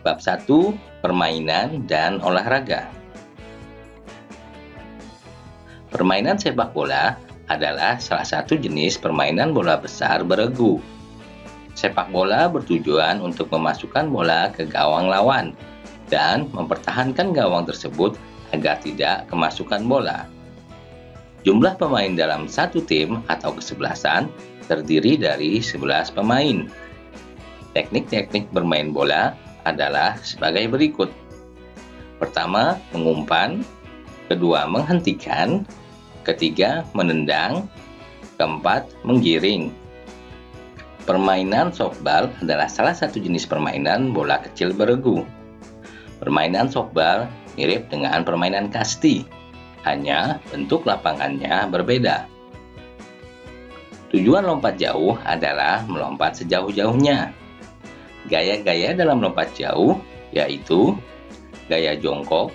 Bab 1. Permainan dan olahraga. Permainan sepak bola adalah salah satu jenis permainan bola besar beregu. Sepak bola bertujuan untuk memasukkan bola ke gawang lawan dan mempertahankan gawang tersebut agar tidak kemasukan bola. Jumlah pemain dalam satu tim atau kesebelasan terdiri dari 11 pemain. Teknik-teknik bermain bola adalah sebagai berikut. Pertama, mengumpan. Kedua, menghentikan. Ketiga, menendang. Keempat, menggiring. Permainan softball adalah salah satu jenis permainan bola kecil beregu. Permainan softball mirip dengan permainan kasti, hanya bentuk lapangannya berbeda. Tujuan lompat jauh adalah melompat sejauh-jauhnya. Gaya-gaya dalam lompat jauh yaitu gaya jongkok,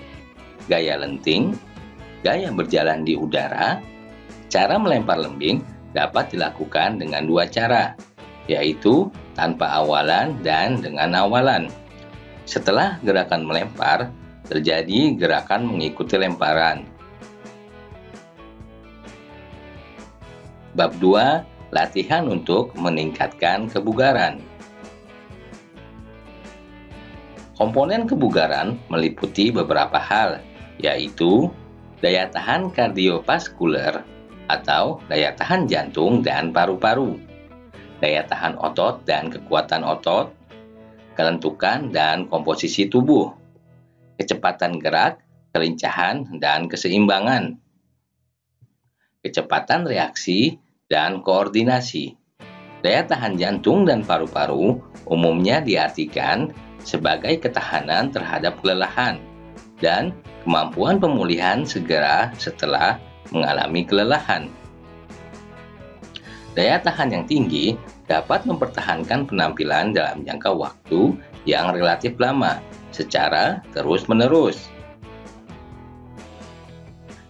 gaya lenting, gaya berjalan di udara. Cara melempar lembing dapat dilakukan dengan dua cara, yaitu tanpa awalan dan dengan awalan. Setelah gerakan melempar, terjadi gerakan mengikuti lemparan. Bab 2. Latihan untuk meningkatkan kebugaran. Komponen kebugaran meliputi beberapa hal, yaitu daya tahan kardiovaskuler atau daya tahan jantung dan paru-paru, daya tahan otot dan kekuatan otot, kelentukan dan komposisi tubuh, kecepatan gerak, kelincahan dan keseimbangan, kecepatan reaksi dan koordinasi. Daya tahan jantung dan paru-paru umumnya diartikan sebagai ketahanan terhadap kelelahan dan kemampuan pemulihan segera setelah mengalami kelelahan. Daya tahan yang tinggi dapat mempertahankan penampilan dalam jangka waktu yang relatif lama secara terus-menerus.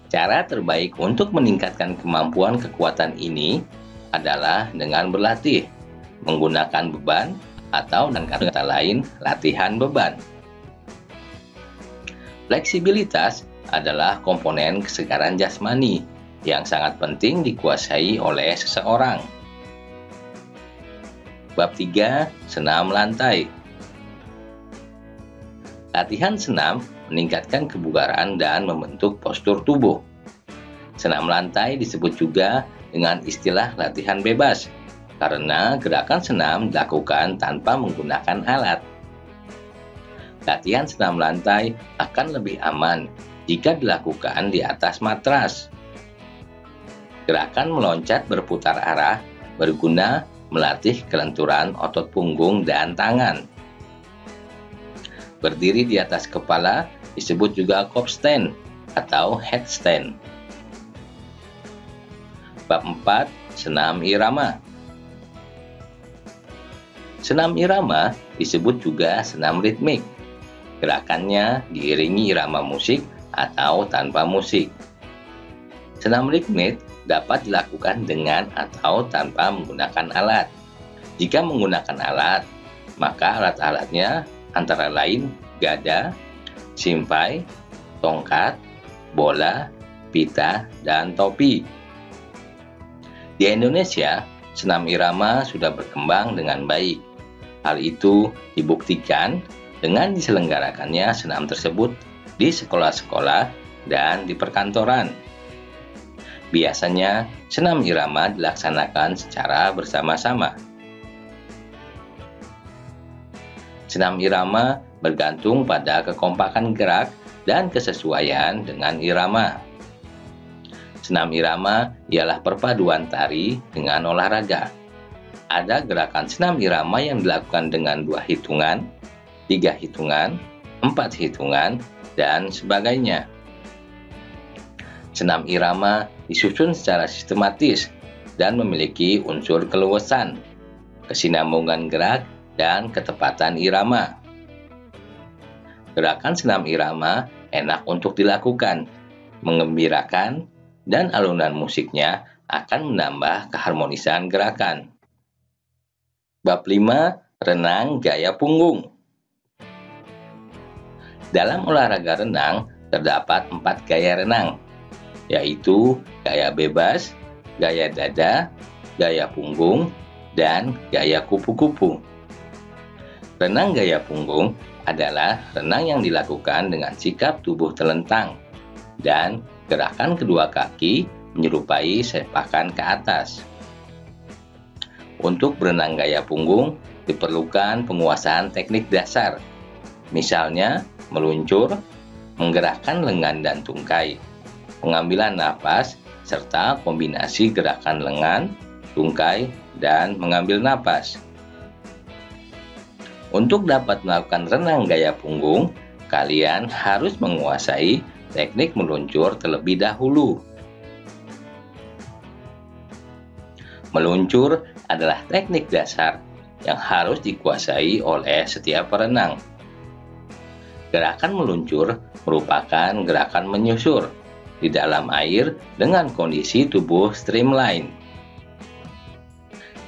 Cara terbaik untuk meningkatkan kemampuan kekuatan ini adalah dengan berlatih, menggunakan beban, atau dengan kata lain, latihan beban. Fleksibilitas adalah komponen kesegaran jasmani yang sangat penting dikuasai oleh seseorang. Bab 3. Senam lantai. Latihan senam meningkatkan kebugaran dan membentuk postur tubuh. Senam lantai disebut juga dengan istilah latihan bebas, karena gerakan senam dilakukan tanpa menggunakan alat. Latihan senam lantai akan lebih aman jika dilakukan di atas matras. Gerakan meloncat berputar arah berguna melatih kelenturan otot punggung dan tangan. Berdiri di atas kepala disebut juga kopstand atau headstand. Bab 4. Senam irama. Senam irama disebut juga senam ritmik. Gerakannya diiringi irama musik atau tanpa musik. Senam ritmik dapat dilakukan dengan atau tanpa menggunakan alat. Jika menggunakan alat, maka alat-alatnya antara lain gada, simpai, tongkat, bola, pita, dan topi. Di Indonesia, senam irama sudah berkembang dengan baik. Hal itu dibuktikan dengan diselenggarakannya senam tersebut di sekolah-sekolah dan di perkantoran. Biasanya, senam irama dilaksanakan secara bersama-sama. Senam irama bergantung pada kekompakan gerak dan kesesuaian dengan irama. Senam irama ialah perpaduan tari dengan olahraga. Ada gerakan senam irama yang dilakukan dengan 2 hitungan, 3 hitungan, 4 hitungan, dan sebagainya. Senam irama disusun secara sistematis dan memiliki unsur keluasan, kesinambungan gerak, dan ketepatan irama. Gerakan senam irama enak untuk dilakukan, menggembirakan, dan alunan musiknya akan menambah keharmonisan gerakan. Bab 5. Renang gaya punggung. Dalam olahraga renang, terdapat 4 gaya renang, yaitu gaya bebas, gaya dada, gaya punggung, dan gaya kupu-kupu. Renang gaya punggung adalah renang yang dilakukan dengan sikap tubuh terlentang dan gerakan kedua kaki menyerupai sepakan ke atas. Untuk berenang gaya punggung, diperlukan penguasaan teknik dasar, misalnya meluncur, menggerakkan lengan dan tungkai, pengambilan napas, serta kombinasi gerakan lengan, tungkai, dan mengambil napas. Untuk dapat melakukan renang gaya punggung, kalian harus menguasai teknik meluncur terlebih dahulu. Meluncur adalah teknik dasar yang harus dikuasai oleh setiap perenang. Gerakan meluncur merupakan gerakan menyusur di dalam air dengan kondisi tubuh streamline.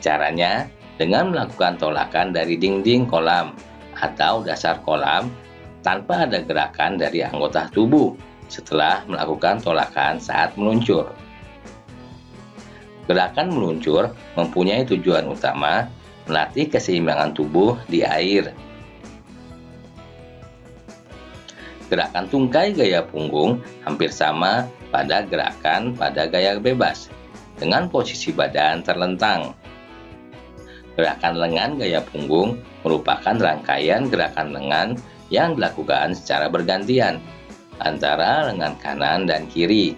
Caranya dengan melakukan tolakan dari dinding kolam atau dasar kolam tanpa ada gerakan dari anggota tubuh setelah melakukan tolakan saat meluncur. Gerakan meluncur mempunyai tujuan utama melatih keseimbangan tubuh di air. Gerakan tungkai gaya punggung hampir sama pada gerakan pada gaya bebas, dengan posisi badan terlentang. Gerakan lengan gaya punggung merupakan rangkaian gerakan lengan yang dilakukan secara bergantian antara lengan kanan dan kiri,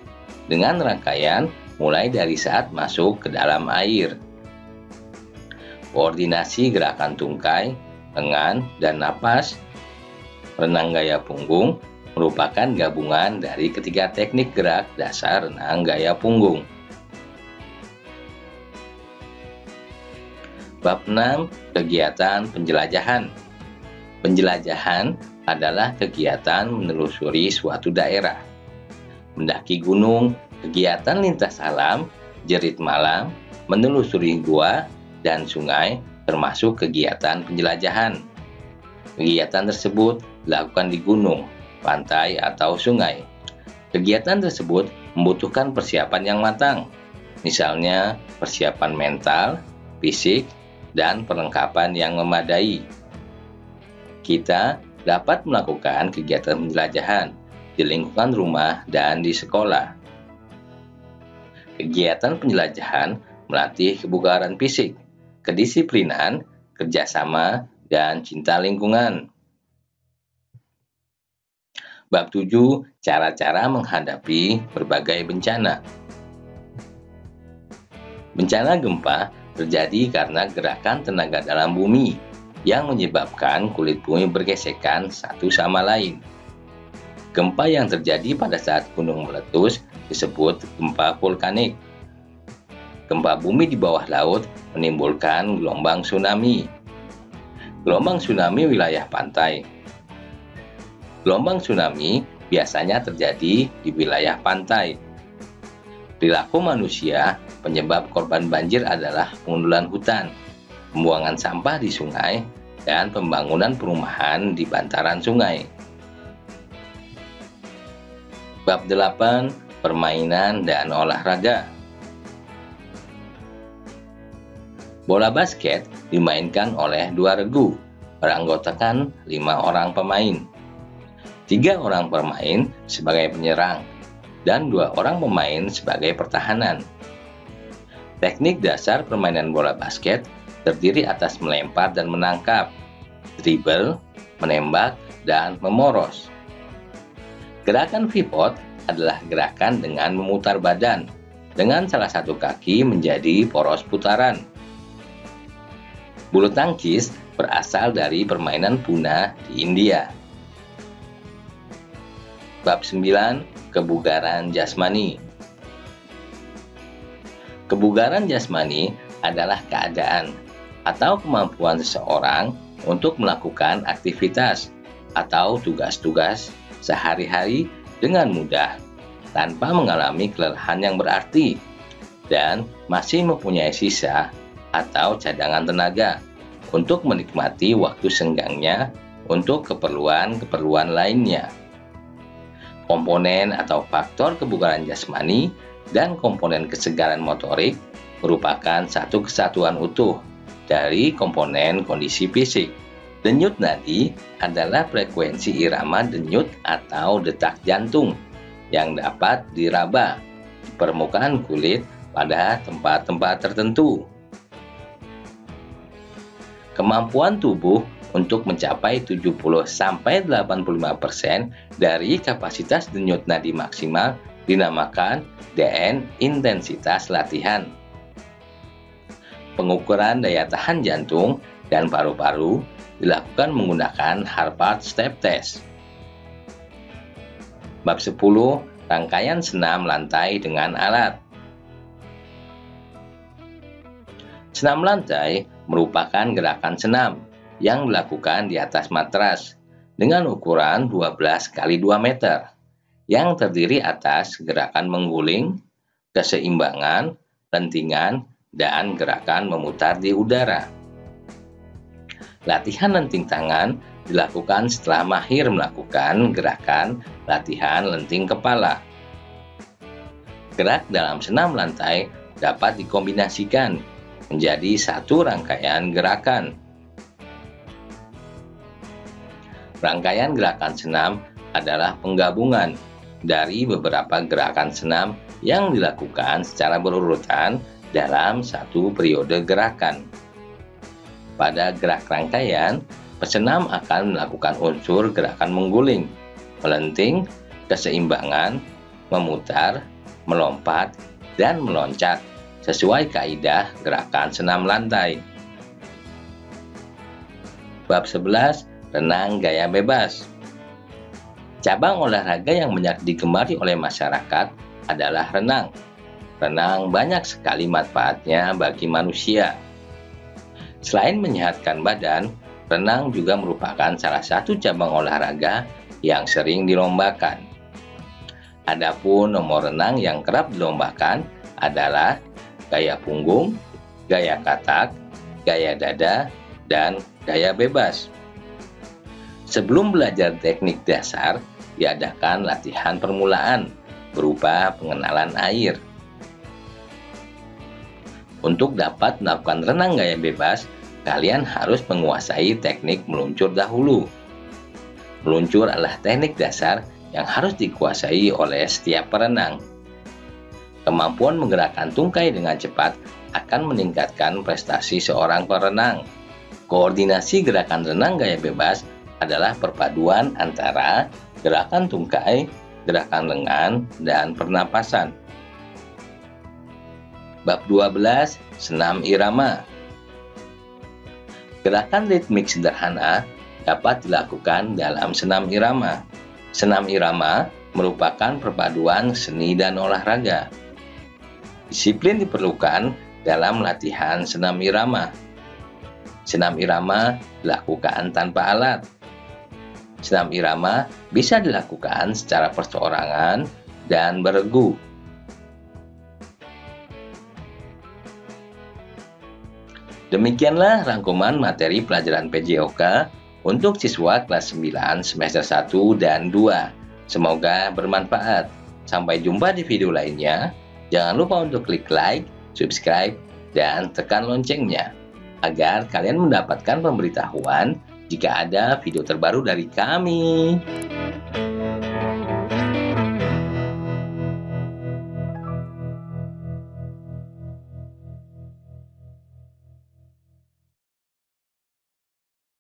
dengan rangkaian mulai dari saat masuk ke dalam air. Koordinasi gerakan tungkai, lengan, dan napas. Renang gaya punggung merupakan gabungan dari ketiga teknik gerak dasar renang gaya punggung. Bab 6. Kegiatan penjelajahan. Penjelajahan adalah kegiatan menelusuri suatu daerah. Mendaki gunung, kegiatan lintas alam, jerit malam, menelusuri gua, dan sungai termasuk kegiatan penjelajahan. Kegiatan tersebut dilakukan di gunung, pantai, atau sungai. Kegiatan tersebut membutuhkan persiapan yang matang, misalnya persiapan mental, fisik, dan perlengkapan yang memadai. Kita dapat melakukan kegiatan penjelajahan di lingkungan rumah dan di sekolah. Kegiatan penjelajahan melatih kebugaran fisik, kedisiplinan, kerjasama, dan cinta lingkungan. Bab 7. Cara-cara menghadapi berbagai bencana. Bencana gempa terjadi karena gerakan tenaga dalam bumi yang menyebabkan kulit bumi bergesekan satu sama lain. Gempa yang terjadi pada saat gunung meletus disebut gempa vulkanik. Gempa bumi di bawah laut menimbulkan gelombang tsunami. Gelombang tsunami wilayah pantai. Gelombang tsunami biasanya terjadi di wilayah pantai. Perilaku manusia penyebab korban banjir adalah pengundulan hutan, pembuangan sampah di sungai, dan pembangunan perumahan di bantaran sungai. Bab 8. Permainan dan olahraga. Bola basket dimainkan oleh 2 regu, beranggotakan 5 orang pemain. 3 orang pemain sebagai penyerang, dan 2 orang pemain sebagai pertahanan. Teknik dasar permainan bola basket terdiri atas melempar dan menangkap, dribble, menembak, dan memoros. Gerakan pivot adalah gerakan dengan memutar badan, dengan salah satu kaki menjadi poros putaran. Bulu tangkis berasal dari permainan punah di India. Bab 9. Kebugaran jasmani. Kebugaran jasmani adalah keadaan atau kemampuan seseorang untuk melakukan aktivitas atau tugas-tugas sehari-hari dengan mudah tanpa mengalami kelelahan yang berarti dan masih mempunyai sisa atau cadangan tenaga untuk menikmati waktu senggangnya untuk keperluan-keperluan lainnya. Komponen atau faktor kebugaran jasmani dan komponen kesegaran motorik merupakan satu kesatuan utuh dari komponen kondisi fisik. Denyut nadi adalah frekuensi irama denyut atau detak jantung yang dapat diraba di permukaan kulit pada tempat-tempat tertentu. Kemampuan tubuh untuk mencapai 70-85% dari kapasitas denyut nadi maksimal dinamakan DN intensitas latihan. Pengukuran daya tahan jantung dan paru-paru dilakukan menggunakan Harvard Step Test. Bab 10. Rangkaian senam lantai dengan alat. Senam lantai merupakan gerakan senam yang dilakukan di atas matras dengan ukuran 12 x 2 meter yang terdiri atas gerakan mengguling, keseimbangan, lentingan, dan gerakan memutar di udara. Latihan lenting tangan dilakukan setelah mahir melakukan gerakan latihan lenting kepala. Gerak dalam senam lantai dapat dikombinasikan menjadi satu rangkaian gerakan. Rangkaian gerakan senam adalah penggabungan dari beberapa gerakan senam yang dilakukan secara berurutan dalam satu periode gerakan. Pada gerak rangkaian, pesenam akan melakukan unsur gerakan mengguling, melenting, keseimbangan, memutar, melompat, dan meloncat sesuai kaidah gerakan senam lantai. Bab 11. Renang gaya bebas. Cabang olahraga yang banyak digemari oleh masyarakat adalah renang. Renang banyak sekali manfaatnya bagi manusia. Selain menyehatkan badan, renang juga merupakan salah satu cabang olahraga yang sering dilombakan. Adapun nomor renang yang kerap dilombakan adalah gaya punggung, gaya katak, gaya dada, dan gaya bebas. Sebelum belajar teknik dasar, diadakan latihan permulaan berupa pengenalan air. Untuk dapat melakukan renang gaya bebas, kalian harus menguasai teknik meluncur dahulu. Meluncur adalah teknik dasar yang harus dikuasai oleh setiap perenang. Kemampuan menggerakkan tungkai dengan cepat akan meningkatkan prestasi seorang perenang. Koordinasi gerakan renang gaya bebas adalah perpaduan antara gerakan tungkai, gerakan lengan, dan pernapasan. Bab 12. Senam irama. Gerakan ritmik sederhana dapat dilakukan dalam senam irama. Senam irama merupakan perpaduan seni dan olahraga. Disiplin diperlukan dalam latihan senam irama. Senam irama dilakukan tanpa alat. Senam irama bisa dilakukan secara perseorangan dan beregu. Demikianlah rangkuman materi pelajaran PJOK untuk siswa kelas 9 semester 1 dan 2. Semoga bermanfaat. Sampai jumpa di video lainnya. Jangan lupa untuk klik like, subscribe, dan tekan loncengnya agar kalian mendapatkan pemberitahuan jika ada video terbaru dari kami.